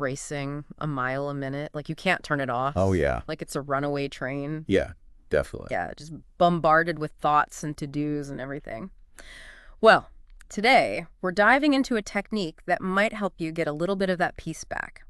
racing a mile a minute. Like you can't turn it off. Oh, yeah. Like it's a runaway train. Yeah, definitely. Yeah, just bombarded with thoughts and to-dos and everything. Well, today we're diving into a technique that might help you get a little bit of that peace back.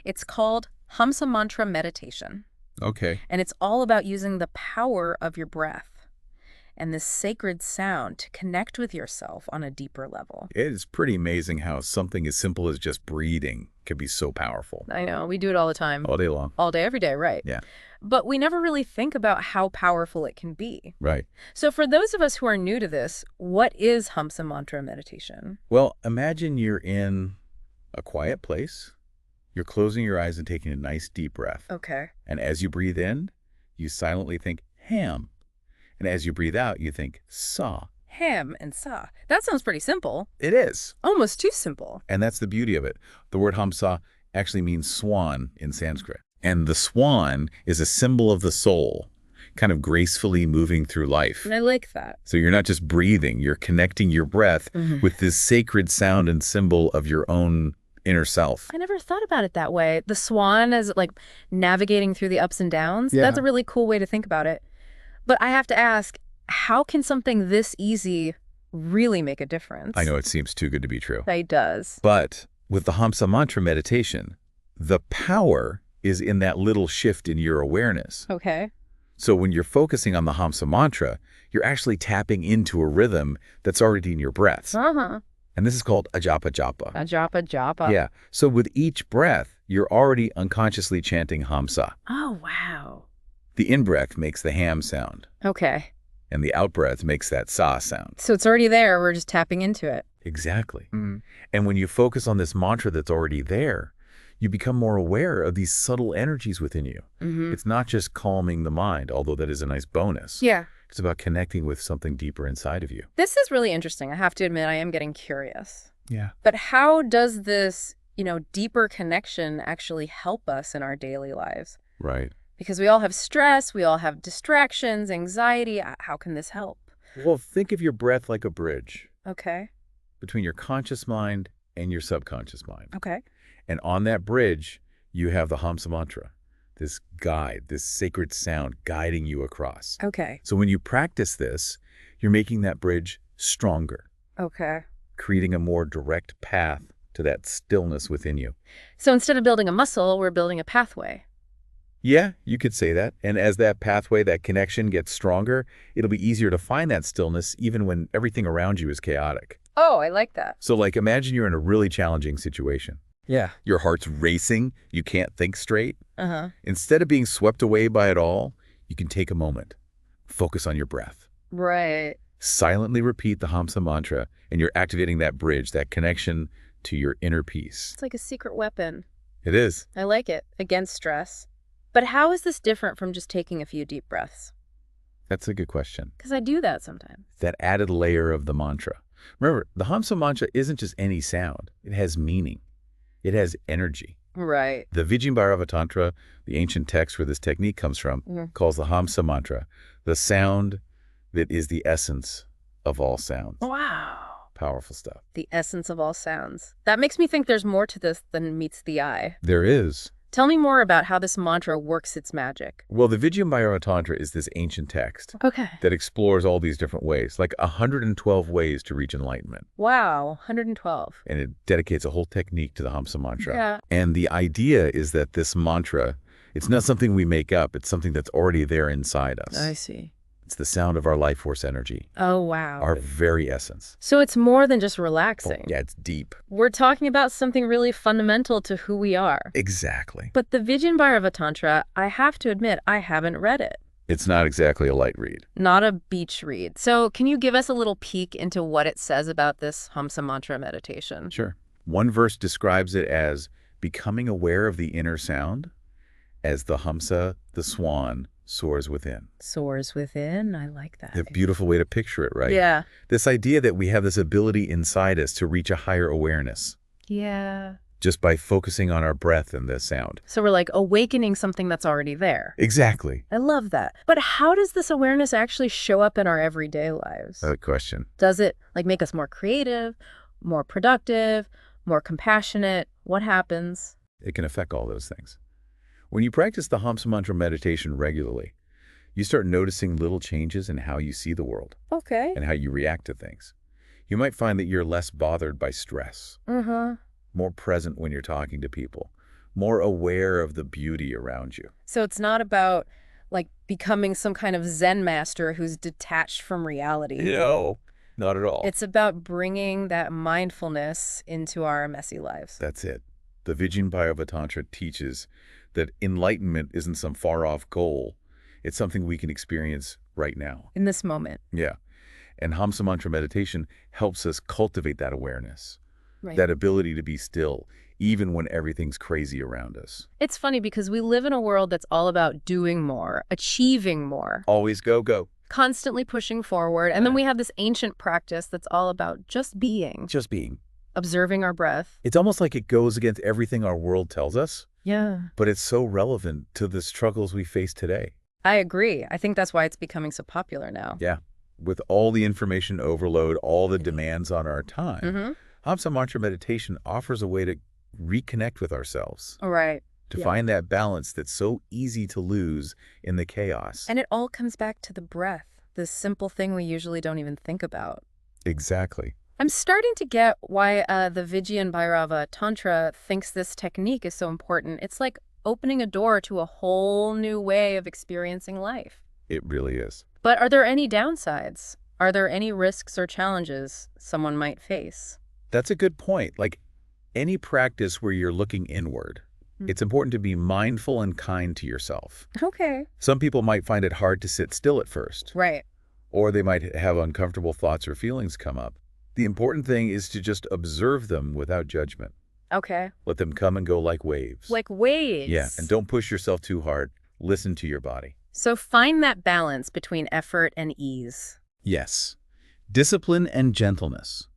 It's called Hamsa Mantra Meditation. Okay. And it's all about using the power of your breath and this sacred sound to connect with yourself on a deeper level. It is pretty amazing how something as simple as just breathing can be so powerful. I know, we do it all the time. All day long. All day, every day, right? Yeah. But we never really think about how powerful it can be. Right. So for those of us who are new to this, what is Hamsa Mantra Meditation? Well, imagine you're in a quiet place. You're closing your eyes and taking a nice deep breath. Okay. And as you breathe in, you silently think ham. And as you breathe out, you think sa. Ham and sa. That sounds pretty simple. It is. Almost too simple. And that's the beauty of it. The word hamsa actually means swan in Sanskrit. And the swan is a symbol of the soul, kind of gracefully moving through life. And I like that. So you're not just breathing, you're connecting your breath with this sacred sound and symbol of your own inner self. I never thought about it that way. The swan as like navigating through the ups and downs. Yeah. That's a really cool way to think about it. But I have to ask, how can something this easy really make a difference? I know it seems too good to be true. It does. But with the Hamsa Mantra meditation, the power is in that little shift in your awareness. Okay. So when you're focusing on the Hamsa Mantra, you're actually tapping into a rhythm that's already in your breaths. Uh-huh. And this is called ajapa japa. Ajapa japa. Yeah. So with each breath, you're already unconsciously chanting Hamsa. Oh, wow. The in-breath makes the ham sound, Okay. and the out-breath makes that sa sound. So it's already there. We're just tapping into it. Exactly. And when you focus on this mantra that's already there, you become more aware of these subtle energies within you. It's not just calming the mind, although that is a nice bonus. Yeah. It's about connecting with something deeper inside of you. This is really interesting. I have to admit, I am getting curious. Yeah. But how does this, deeper connection actually help us in our daily lives? Right. Because we all have stress, we all have distractions, anxiety. How can this help? Well, think of your breath like a bridge Okay. between your conscious mind and your subconscious mind. Okay. And on that bridge, you have the Hamsa Mantra, this guide, this sacred sound guiding you across. Okay. So when you practice this, you're making that bridge stronger, Okay. creating a more direct path to that stillness within you. So instead of building a muscle, we're building a pathway. Yeah, you could say that. And as that pathway, that connection gets stronger, it'll be easier to find that stillness even when everything around you is chaotic. Oh, I like that. So like imagine you're in a really challenging situation. Yeah. Your heart's racing, you can't think straight. Uh-huh. Instead of being swept away by it all, you can take a moment, focus on your breath. Right. Silently repeat the Hamsa Mantra, and you're activating that bridge, that connection to your inner peace. It's like a secret weapon. It is. I like it. Against stress. But how is this different from just taking a few deep breaths? That's a good question. Because I do that sometimes. That added layer of the mantra. Remember, the Hamsa Mantra isn't just any sound. It has meaning. It has energy. Right. The Vigyan Bhairava Tantra, the ancient text where this technique comes from, calls the Hamsa Mantra the sound that is the essence of all sounds. Wow. Powerful stuff. The essence of all sounds. That makes me think there's more to this than meets the eye. There is. Tell me more about how this mantra works its magic. Well, the Vigyan Bhairava Tantra is this ancient text Okay. that explores all these different ways, like 112 ways to reach enlightenment. Wow, 112. And it dedicates a whole technique to the Hamsa Mantra. Yeah. And the idea is that this mantra, it's not something we make up. It's something that's already there inside us. I see. It's the sound of our life force energy, Oh, wow. our very essence. So it's more than just relaxing. Yeah, it's deep. We're talking about something really fundamental to who we are. Exactly. But the Vigyan Bhairava Tantra, I have to admit, I haven't read it. It's not exactly a light read. Not a beach read. So can you give us a little peek into what it says about this Hamsa Mantra meditation? Sure. One verse describes it as becoming aware of the inner sound as the Hamsa, the swan, soars within. Soars within. I like that. A beautiful way to picture it, right? Yeah. This idea that we have this ability inside us to reach a higher awareness Yeah. just by focusing on our breath and the sound. So we're like awakening something that's already there. Exactly. I love that. But how does this awareness actually show up in our everyday lives? Good question. Does it like make us more creative, more productive, more compassionate? What happens? It can affect all those things. When you practice the Hamsa Mantra meditation regularly, you start noticing little changes in how you see the world Okay. and how you react to things. You might find that you're less bothered by stress, more present when you're talking to people, more aware of the beauty around you. So it's not about like becoming some kind of Zen master who's detached from reality. No, not at all. It's about bringing that mindfulness into our messy lives. That's it. The Vigyan Bhairava Tantra teaches that enlightenment isn't some far-off goal. It's something we can experience right now. In this moment. Yeah. And Hamsa Mantra Meditation helps us cultivate that awareness, Right. that ability to be still, even when everything's crazy around us. It's funny because we live in a world that's all about doing more, achieving more, Always go, go. constantly pushing forward. And then we have this ancient practice that's all about just being, Just being. observing our breath. It's almost like it goes against everything our world tells us, Yeah. but it's so relevant to the struggles we face today. I agree. I think that's why it's becoming so popular now. Yeah. With all the information overload, all the demands on our time, Mm-hmm. Hamsa Mantra Meditation offers a way to reconnect with ourselves, All right. to Yeah. find that balance that's so easy to lose in the chaos. And it all comes back to the breath, this simple thing we usually don't even think about. Exactly. I'm starting to get why the Vigyan Bhairava Tantra thinks this technique is so important. It's like opening a door to a whole new way of experiencing life. It really is. But are there any downsides? Are there any risks or challenges someone might face? That's a good point. Like any practice where you're looking inward, it's important to be mindful and kind to yourself. Okay. Some people might find it hard to sit still at first, Right. or they might have uncomfortable thoughts or feelings come up. The important thing is to just observe them without judgment. Okay. Let them come and go like waves. Like waves. Yeah, and don't push yourself too hard. Listen to your body. So find that balance between effort and ease. Yes. Discipline and gentleness.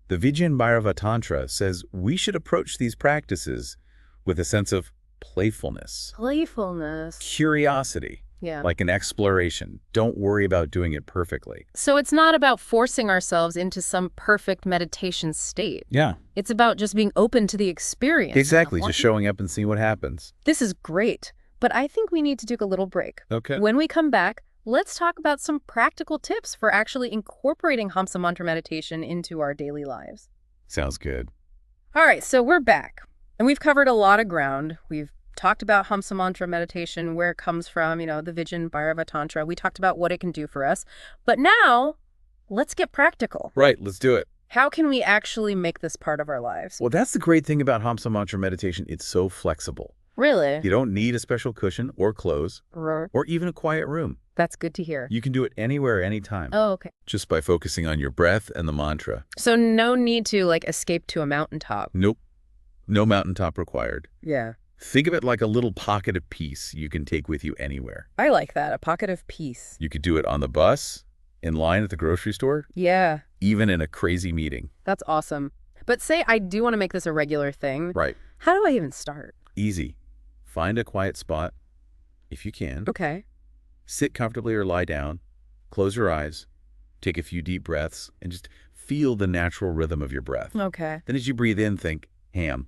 The Vigyan Bhairava Tantra says we should approach these practices with a sense of playfulness, Playfulness. curiosity, Yeah. like an exploration. Don't worry about doing it perfectly. So it's not about forcing ourselves into some perfect meditation state. Yeah, It's about just being open to the experience. exactly. Just showing up and seeing what happens. This is great, but I think we need to take a little break. Okay. When we come back, let's talk about some practical tips for actually incorporating Hamsa Mantra meditation into our daily lives. Sounds good. All right, so we're back, and we've covered a lot of ground. We've talked about Hamsa Mantra meditation, where it comes from, the Vigyan Bhairava Tantra. We talked about what it can do for us. But now, let's get practical. Right, let's do it. How can we actually make this part of our lives? Well, that's the great thing about Hamsa Mantra meditation. It's so flexible. Really? You don't need a special cushion or clothes R- or even a quiet room. That's good to hear. You can do it anywhere, anytime. Oh, okay. Just by focusing on your breath and the mantra. So no need to, escape to a mountaintop. Nope. No mountaintop required. Yeah. Think of it like a little pocket of peace you can take with you anywhere. I like that, a pocket of peace. You could do it on the bus, in line at the grocery store, Yeah, even in a crazy meeting. that's awesome. But say I do want to make this a regular thing. Right. How do I even start? Easy. Find a quiet spot, if you can. Okay. Sit comfortably or lie down. Close your eyes. Take a few deep breaths and just feel the natural rhythm of your breath. Okay. Then as you breathe in, think ham.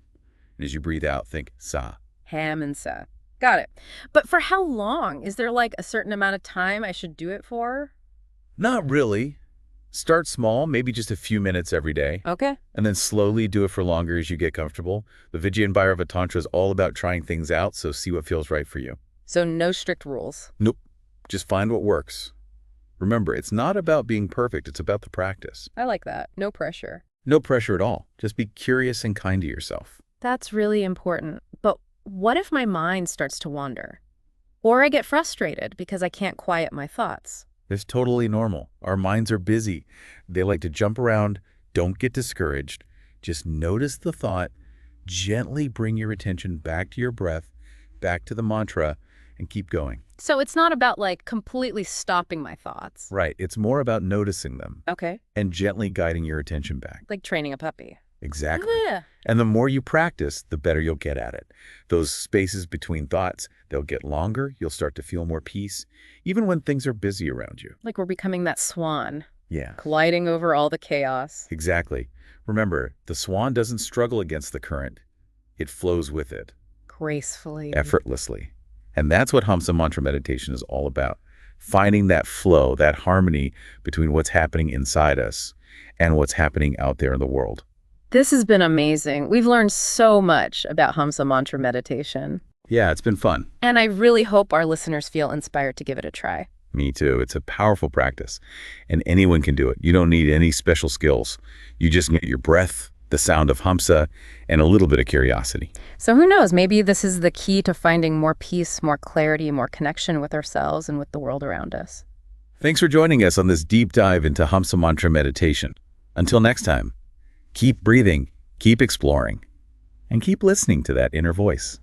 And as you breathe out, think sa. Ham and sa. Got it. But for how long? Is there a certain amount of time I should do it for? Not really. Start small, maybe just a few minutes every day, Okay. and then slowly do it for longer as you get comfortable. The Vigyan Bhairava Tantra is all about trying things out, so see what feels right for you. So no strict rules. Nope. Just find what works. Remember, it's not about being perfect. It's about the practice. I like that. No pressure. No pressure at all. Just be curious and kind to yourself. That's really important. But what if my mind starts to wander? Or I get frustrated because I can't quiet my thoughts? It's totally normal. Our minds are busy. They like to jump around. Don't get discouraged. Just notice the thought. Gently bring your attention back to your breath, back to the mantra, and keep going. So it's not about completely stopping my thoughts. Right. It's more about noticing them Okay. and gently guiding your attention back. Like training a puppy. Exactly. Yeah. And the more you practice, the better you'll get at it. Those spaces between thoughts, they'll get longer. You'll start to feel more peace, even when things are busy around you. Like we're becoming that swan, Yeah, gliding over all the chaos. exactly. Remember, the swan doesn't struggle against the current. It flows with it, Gracefully. effortlessly. And that's what Hamsa Mantra Meditation is all about. Finding that flow, that harmony between what's happening inside us and what's happening out there in the world. This has been amazing. We've learned so much about Hamsa Mantra Meditation. Yeah, it's been fun. And I really hope our listeners feel inspired to give it a try. Me too. It's a powerful practice, and anyone can do it. You don't need any special skills. You just need your breath, the sound of Hamsa, and a little bit of curiosity. So who knows, maybe this is the key to finding more peace, more clarity, more connection with ourselves and with the world around us. Thanks for joining us on this deep dive into Hamsa Mantra Meditation. Until next time, keep breathing, keep exploring, and keep listening to that inner voice.